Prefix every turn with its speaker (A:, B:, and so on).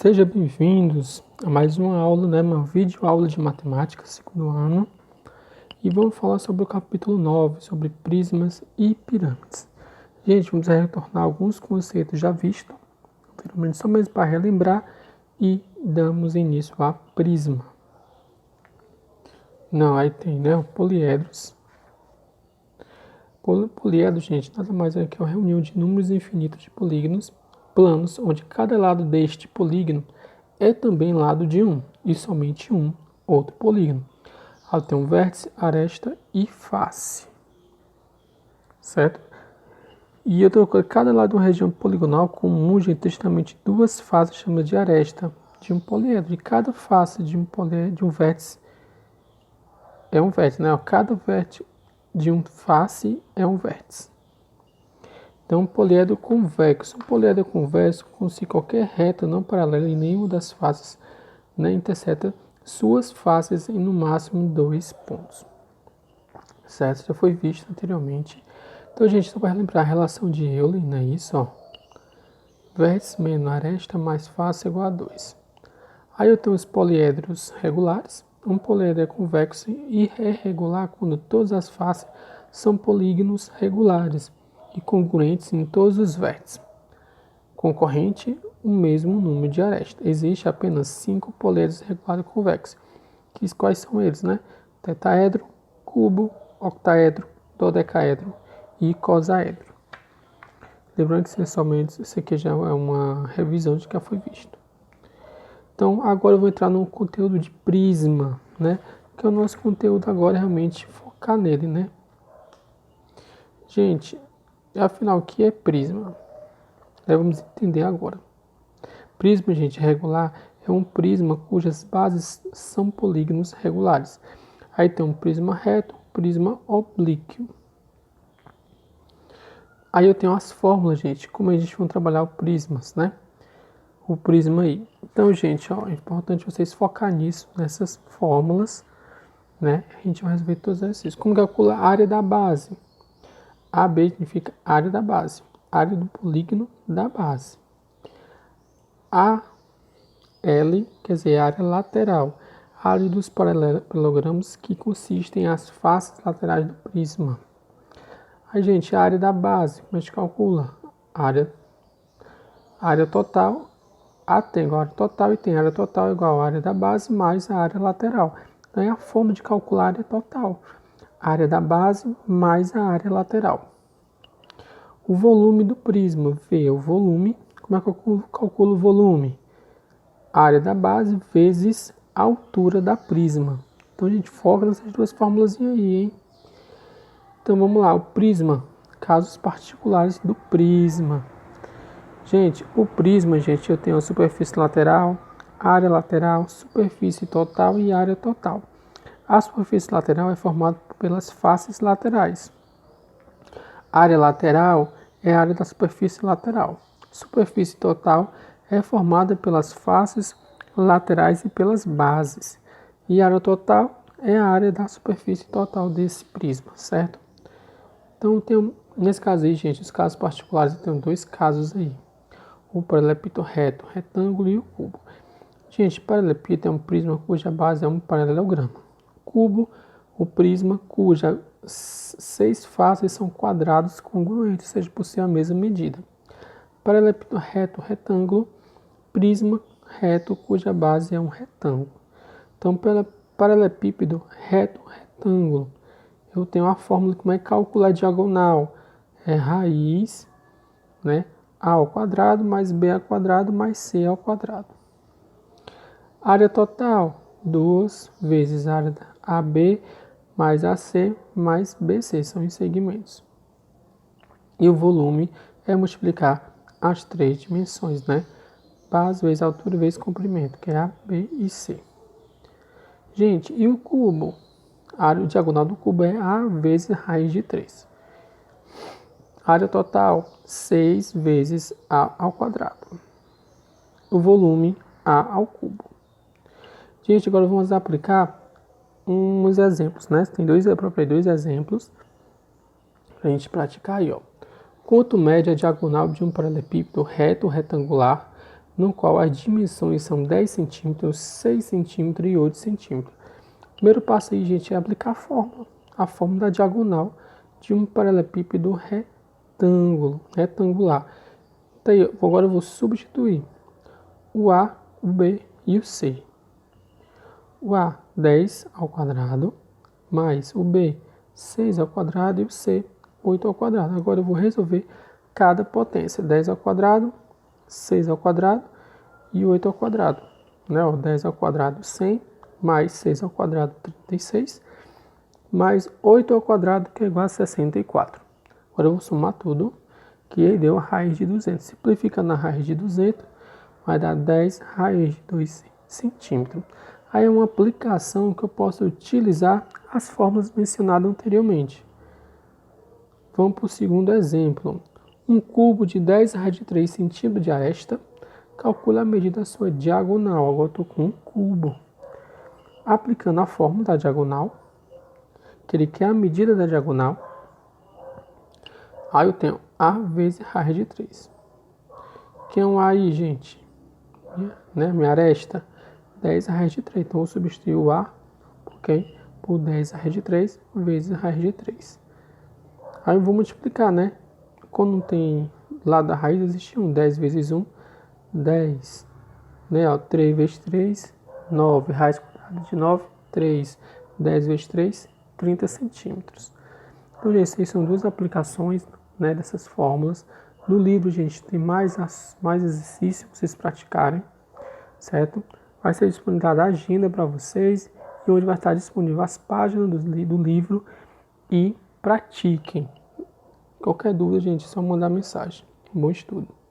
A: Sejam bem-vindos a mais uma aula, uma videoaula de matemática, segundo ano. E vamos falar sobre o capítulo 9, sobre prismas e pirâmides. Gente, vamos retornar alguns conceitos já vistos, anteriormente, só mesmo para relembrar, e damos início a prisma. Aí tem, o poliedros. Poliedro, gente, nada mais é que uma reunião de números infinitos de polígonos planos, onde cada lado deste polígono é também lado de um, e somente um outro polígono. Ela tem um vértice, aresta e face. Certo? E outra coisa, cada lado de uma região poligonal comunge justamente duas faces chamadas de aresta de um poliedro. E cada face de um poliedro, de um vértice, é um vértice, Cada vértice de um face é um vértice. Então, poliedro convexo. Um poliedro convexo, como se qualquer reta não paralela em nenhuma das faces interseta suas faces em no máximo 2 pontos. Certo? Já foi visto anteriormente. Então, gente, só para lembrar a relação de Euler, isso, ó. Vértice menos aresta mais face igual a 2. Aí eu tenho os poliedros regulares. Um poliedro é convexo e é regular quando todas as faces são polígonos regulares e congruentes em todos os vértices. Concorrente, o mesmo número de arestas. Existe apenas 5 poliedros regulares convexos. Quais são eles, Tetaedro, cubo, octaedro, dodecaedro e icosaedro. Lembrando que isso aqui já é uma revisão de que já foi visto. Então, agora eu vou entrar no conteúdo de prisma, Que é o nosso conteúdo agora, realmente focar nele, Gente, afinal, o que é prisma? Vamos entender agora. Prisma, gente, regular é um prisma cujas bases são polígonos regulares. Aí tem um prisma reto, prisma oblíquo. Aí eu tenho as fórmulas, gente, como a gente vai trabalhar os prismas, O prisma aí. Então, gente, é importante vocês focar nisso, nessas fórmulas, A gente vai resolver todos os exercícios. Como calcular a área da base? AB significa área da base, área do polígono da base. AL, quer dizer, área lateral, área dos paralelogramos que consistem as faces laterais do prisma. Aí, gente, a área da base, como a gente calcula? Área total, A tem igual a área total e tem área total igual a área da base mais a área lateral. Então, é a forma de calcular a área total. Área da base mais a área lateral. O volume do prisma, V é o volume. Como é que eu calculo o volume? Área da base vezes a altura da prisma. Então, a gente foca nessas duas fórmulas aí, hein? Então, vamos lá. O prisma. Casos particulares do prisma. Gente, o prisma, eu tenho a superfície lateral, área lateral, superfície total e área total. A superfície lateral é formada pelas faces laterais. A área lateral é a área da superfície lateral. Superfície total é formada pelas faces laterais e pelas bases. E a área total é a área da superfície total desse prisma, certo? Então, nesse caso aí, gente, os casos particulares, eu tenho 2 casos aí. O paralelepípedo reto, retângulo e o cubo. Gente, paralelepípedo é um prisma cuja base é um paralelogramo. Cubo, o prisma cuja 6 faces são quadrados congruentes, ou seja, possuem a mesma medida. Paralelepípedo reto, retângulo, prisma reto cuja base é um retângulo. Então, pelo paralelepípedo reto, retângulo, eu tenho a fórmula como é que calcular a diagonal. É raiz, A ao quadrado mais B ao quadrado mais C ao quadrado. Área total, 2 vezes a área da AB mais AC mais BC, são os segmentos. E o volume é multiplicar as 3 dimensões, Base vezes altura vezes comprimento, que é A, B e C. Gente, e o cubo? A área diagonal do cubo é A vezes raiz de 3. Área total, 6 vezes A ao quadrado. O volume, A ao cubo. Gente, agora vamos aplicar uns exemplos, Tem dois exemplos para a gente praticar aí, ó. Quanto mede a diagonal de um paralelepípedo reto retangular no qual as dimensões são 10 centímetros, 6 centímetros e 8 centímetros. O primeiro passo aí, gente, é aplicar a fórmula da diagonal de um paralelepípedo retangular. Então, agora eu vou substituir o A, o B e o C. O A, 10 ao quadrado, mais o B, 6 ao quadrado, e o C, 8 ao quadrado. Agora eu vou resolver cada potência. 10 ao quadrado, 6 ao quadrado e 8 ao quadrado. 10 ao quadrado, 100, mais 6 ao quadrado, 36, mais 8 ao quadrado, que é igual a 64. Agora eu vou somar tudo, que aí deu a raiz de 200. Simplificando a raiz de 200, vai dar 10 raiz de 2 centímetros. Aí é uma aplicação que eu posso utilizar as fórmulas mencionadas anteriormente. Vamos para o segundo exemplo. Um cubo de 10 raiz de 3 centímetros de aresta, calcula a medida da sua diagonal. Agora eu estou com um cubo. Aplicando a fórmula da diagonal, que ele quer a medida da diagonal, aí eu tenho A vezes raiz de 3. Que é um A aí, gente? Minha aresta, 10 raiz de 3. Então eu substituir o A por 10 raiz de 3 vezes raiz de 3. Aí eu vou multiplicar, Quando não tem lado da raiz, existe 1. 10 vezes 1, 10. 3 vezes 3, 9. Raiz quadrada de 9, 3. 10 vezes 3, 30 centímetros. Então, gente, essas são duas aplicações dessas fórmulas. No livro, gente, tem mais exercícios para vocês praticarem, certo? Vai ser disponibilizada a agenda para vocês e onde vai estar disponível as páginas do livro, e pratiquem. Qualquer dúvida, gente, é só mandar mensagem. Bom estudo!